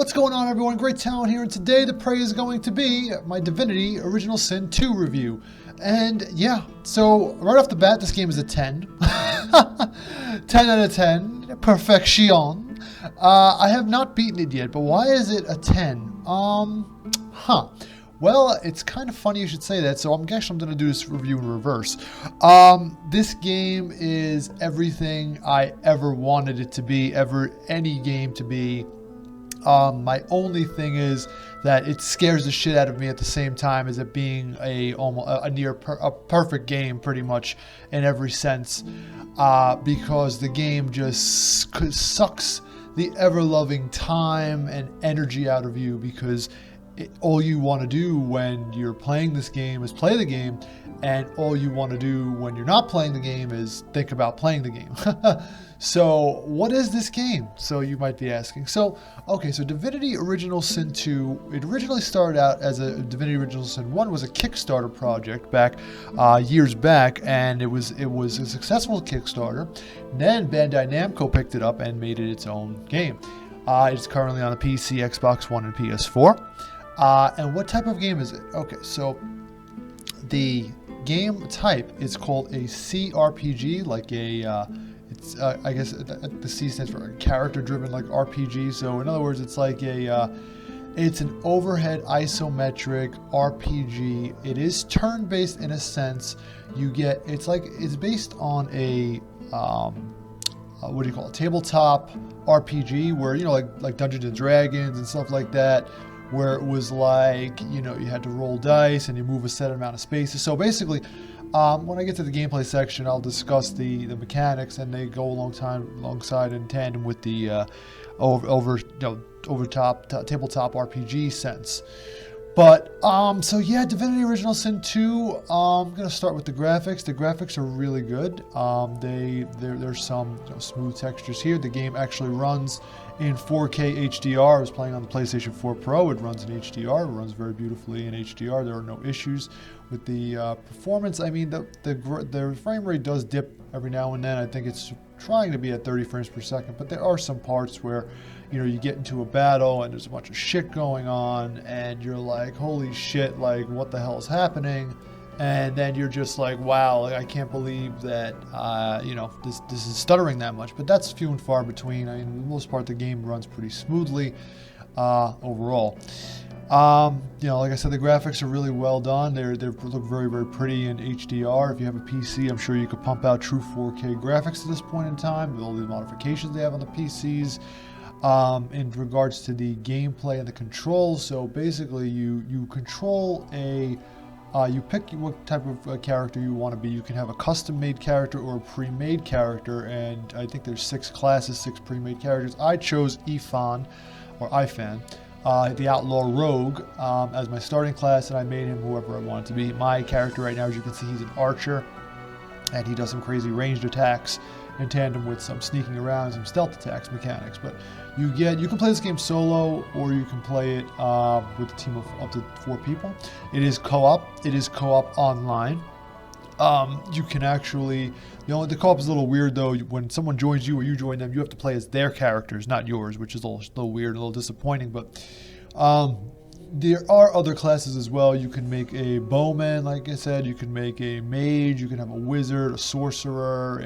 What's going on, everyone? Great Talon here, and today the prey is going to be my Divinity Original Sin 2 review. And yeah, so right off the bat, this game is a 10. 10 out of 10. Perfection. I have not beaten it yet, but why is it a 10? Well, it's kind of funny you should say that, so I'm going to do this review in reverse. This game is everything I ever wanted it to be, any game to be. My only thing is that it scares the shit out of me at the same time as it being a near perfect game, pretty much in every sense, because the game just sucks the ever-loving time and energy out of you, because all you want to do when you're playing this game is play the game, and all you want to do when you're not playing the game is think about playing the game. So what is this game? So you might be asking. So Divinity Original Sin 2, it originally started out as a Divinity Original Sin 1 was a Kickstarter project back years back, and it was a successful Kickstarter. Then Bandai Namco picked it up and made it its own game. It's currently on the PC, Xbox One, and PS4. And what type of game is it? Okay, so the game type is called a CRPG, like a it's I guess the C stands for a character-driven, like RPG. So in other words, it's like it's an overhead isometric RPG. It is turn-based in a sense. It's based on a what do you call it? Tabletop RPG, where like Dungeons and Dragons and stuff like that, where it was like you had to roll dice and you move a set amount of spaces. So basically, when I get to the gameplay section, I'll discuss the mechanics, and they go alongside in tandem with the tabletop RPG sense. But so yeah, Divinity Original Sin 2. I'm gonna start with the graphics. The graphics are really good. There's some smooth textures here. The game actually runs in 4K HDR. I was playing on the PlayStation 4 Pro. It runs in HDR. It runs very beautifully in HDR. There are no issues with the performance. I mean, the frame rate does dip every now and then. I think it's trying to be at 30 frames per second, but there are some parts where you get into a battle and there's a bunch of shit going on, and you're like, holy shit, like what the hell is happening? And then you're just like, wow, like, I can't believe that this is stuttering that much. But that's few and far between. I mean, for the most part, the game runs pretty smoothly overall. Like I said, the graphics are really well done. They look very, very pretty in HDR. If you have a PC, I'm sure you could pump out true 4K graphics at this point in time with all the modifications they have on the PCs. In regards to the gameplay and the controls, so basically you control you pick what type of character you want to be. You can have a custom-made character or a pre-made character, and I think there's 6 classes, 6 pre-made characters. I chose Ifan, the Outlaw Rogue, as my starting class, and I made him whoever I wanted to be. My character right now, as you can see, he's an archer, and he does some crazy ranged attacks in tandem with some sneaking around, some stealth attacks mechanics. But you can play this game solo, or you can play it with a team of up to 4 people. It is co-op. It is co-op online. You can actually, the co-op is a little weird though. When someone joins you or you join them, you have to play as their characters, not yours, which is a little weird, a little disappointing. But there are other classes as well. You can make a bowman, like I said. You can make a mage. You can have a wizard, a sorcerer,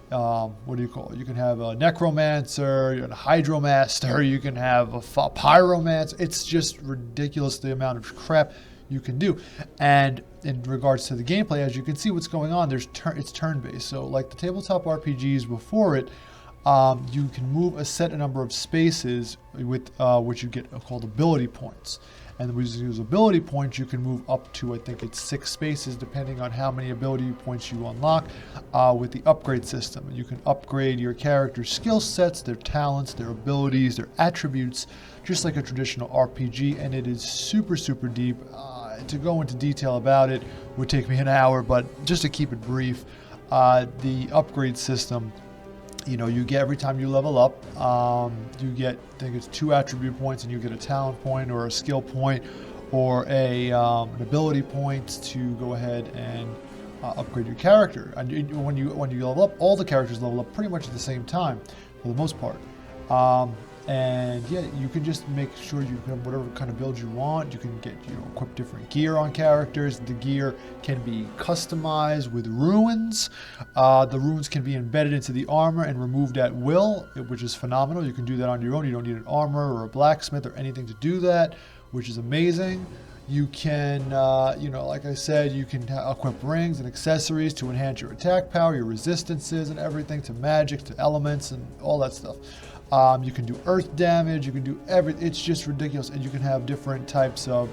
what do you call it? You can have a necromancer, a hydromaster. You can have a pyromancer. It's just ridiculous the amount of crap you can do. And in regards to the gameplay, as you can see what's going on, it's turn-based. So like the tabletop RPGs before it, you can move a set number of spaces with which you get called ability points. And with these ability points, you can move up to, I think it's 6 spaces, depending on how many ability points you unlock with the upgrade system. And you can upgrade your character's skill sets, their talents, their abilities, their attributes, just like a traditional RPG. And it is super, super deep. To go into detail about it would take me an hour, but just to keep it brief, the upgrade system, you get every time you level up, you get, I think it's 2 attribute points, and you get a talent point or a skill point or an ability point to go ahead and upgrade your character. And when you level up, all the characters level up pretty much at the same time, for the most part. And yeah, you can just make sure you can have whatever kind of build you want. You can get, equip different gear on characters. The gear can be customized with runes. The runes can be embedded into the armor and removed at will, which is phenomenal. You can do that on your own. You don't need an armor or a blacksmith or anything to do that, which is amazing. You can, like I said, you can equip rings and accessories to enhance your attack power, your resistances and everything, to magic, to elements and all that stuff. You can do earth damage, you can do everything. It's just ridiculous. And you can have different types of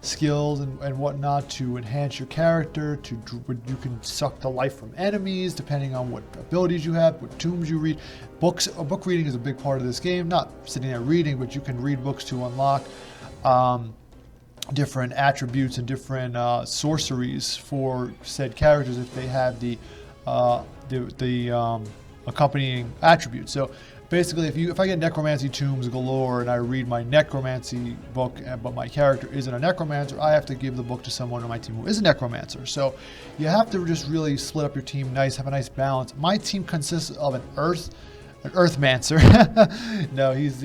skills and whatnot to enhance your character. You can suck the life from enemies depending on what abilities you have, what tombs you read. Book reading is a big part of this game. Not sitting there reading, but you can read books to unlock different attributes and different sorceries for said characters if they have the accompanying attributes. So basically, if I get necromancy tombs galore and I read my necromancy book, but my character isn't a necromancer, I have to give the book to someone on my team who is a necromancer. So you have to just really split up your team have a nice balance. My team consists of an earthmancer. No, he's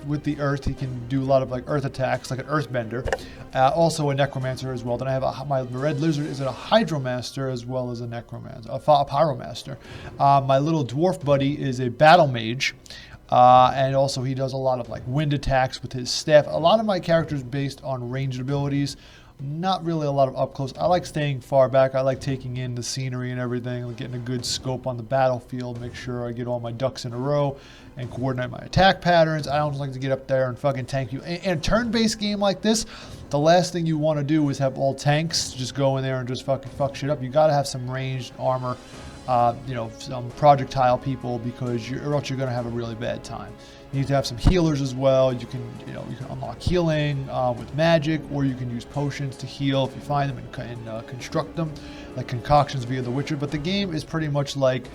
with the earth. He can do a lot of like earth attacks, like an earthbender. Also a necromancer as well. Then I have my red lizard is a hydromaster as well as a necromancer, a pyromaster. My little dwarf buddy is a battle mage. And also he does a lot of like wind attacks with his staff. A lot of my characters based on ranged abilities. Not really a lot of up close. I like staying far back. I like taking in the scenery and everything, like getting a good scope on the battlefield, make sure I get all my ducks in a row and coordinate my attack patterns. I don't like to get up there and fucking tank you. In a turn-based game like this, the last thing you want to do is have all tanks just go in there and just fucking fuck shit up. You got to have some ranged armor, some projectile people, because or else you're going to have a really bad time. You need to have some healers as well. You can unlock healing with magic, or you can use potions to heal if you find them and construct them, like concoctions via The Witcher. But the game is pretty much like,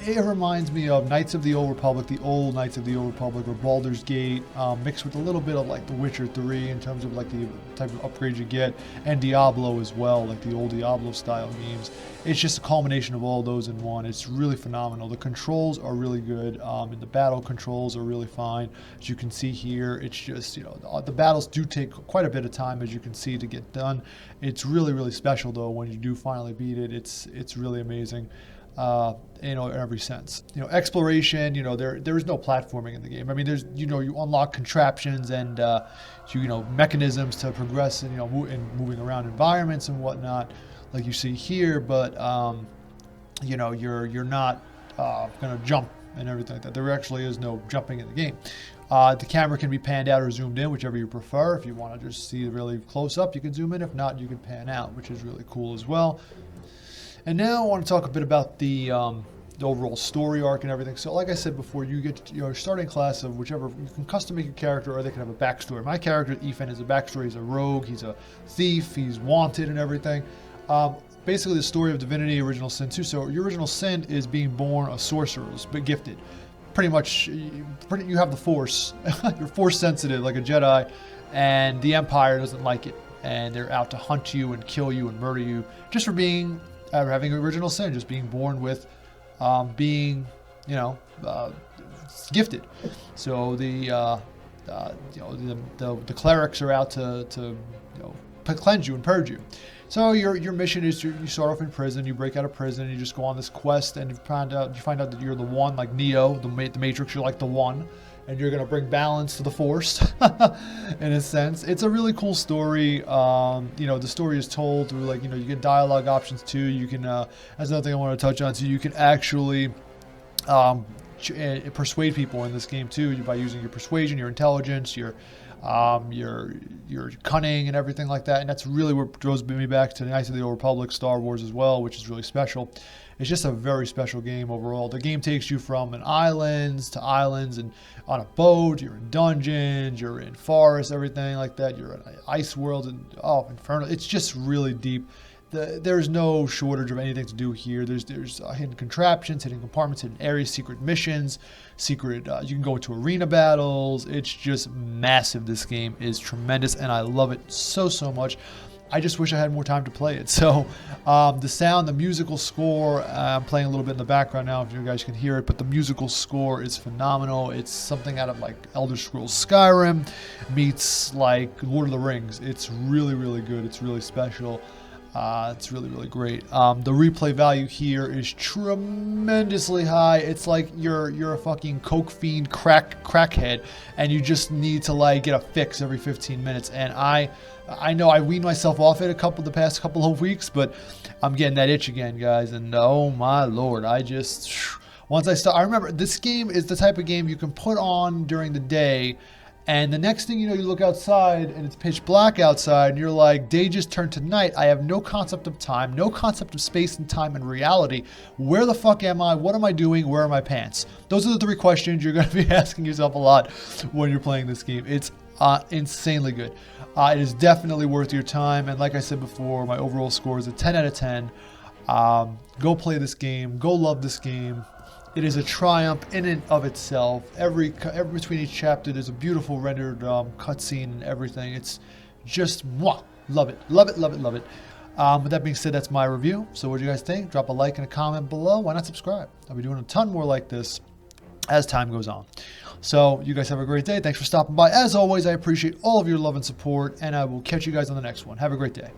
it reminds me of Knights of the Old Republic, the old Knights of the Old Republic, or Baldur's Gate, mixed with a little bit of like The Witcher 3 in terms of like the type of upgrades you get, and Diablo as well, like the old Diablo style games. It's just a culmination of all those in one. It's really phenomenal. The controls are really good, and the battle controls are really fine. As you can see here, it's just, the battles do take quite a bit of time, as you can see, to get done. It's really, really special though when you do finally beat it. It's really amazing. In every sense. Exploration, there is no platforming in the game. I mean, there's, you unlock contraptions and, mechanisms to progress and, moving around environments and whatnot, like you see here, but, you're not going to jump and everything like that. There actually is no jumping in the game. The camera can be panned out or zoomed in, whichever you prefer. If you want to just see really close up, you can zoom in. If not, you can pan out, which is really cool as well. And now I want to talk a bit about the overall story arc and everything. So like I said before, you get your starting class of whichever, you can custom make your character, or they can have a backstory. My character, Ethan, is a backstory. He's a rogue, he's a thief, he's wanted and everything. Basically the story of Divinity, Original Sin 2. So your original sin is being born a sorcerer, but gifted. Pretty much, you have the Force. You're Force sensitive like a Jedi, and the Empire doesn't like it. And they're out to hunt you and kill you and murder you just for being having original sin, just being born with being gifted. So the clerics are out to cleanse you and purge you. So your mission is you start off in prison, you break out of prison, and you just go on this quest, and you find out that you're the one, like Neo, the Matrix. You're like the one, and you're gonna bring balance to the Force, in a sense. It's a really cool story. The story is told through you get dialogue options too. You can that's another thing I want to touch on. So you can actually persuade people in this game too by using your persuasion, your intelligence, your cunning and everything like that. And that's really what draws me back to the Knights of the Old Republic, Star Wars as well, which is really special. It's just a very special game overall. The game takes you from islands and on a boat. You're in dungeons, you're in forests, everything like that. You're in ice worlds and infernal. It's just really deep. There's no shortage of anything to do here. There's hidden contraptions, hidden compartments, hidden areas, secret missions, you can go into arena battles. It's just massive. This game is tremendous, and I love it so much. I just wish I had more time to play it. So the sound, the musical score, I'm playing a little bit in the background now if you guys can hear it, but the musical score is phenomenal. It's something out of like Elder Scrolls Skyrim meets like Lord of the Rings. It's really, really good. It's really special. It's really, really great. The replay value here is tremendously high. It's like you're a fucking coke fiend crackhead, and you just need to like get a fix every 15 minutes. And I know I weaned myself off it the past couple of weeks, but I'm getting that itch again, guys. And oh my lord, I remember this game is the type of game you can put on during the day. And the next thing you know, you look outside and it's pitch black outside and you're like, day just turned to night. I have no concept of time, no concept of space and time and reality. Where the fuck am I? What am I doing? Where are my pants? Those are the 3 questions you're going to be asking yourself a lot when you're playing this game. It's insanely good. It is definitely worth your time. And like I said before, my overall score is a 10 out of 10. Go play this game. Go love this game. It is a triumph in and of itself. Every between each chapter, there's a beautiful rendered cutscene and everything. It's just mwah, love it, love it, love it, love it. With that being said, that's my review. So what do you guys think? Drop a like and a comment below. Why not subscribe? I'll be doing a ton more like this as time goes on. So you guys have a great day. Thanks for stopping by. As always, I appreciate all of your love and support, and I will catch you guys on the next one. Have a great day.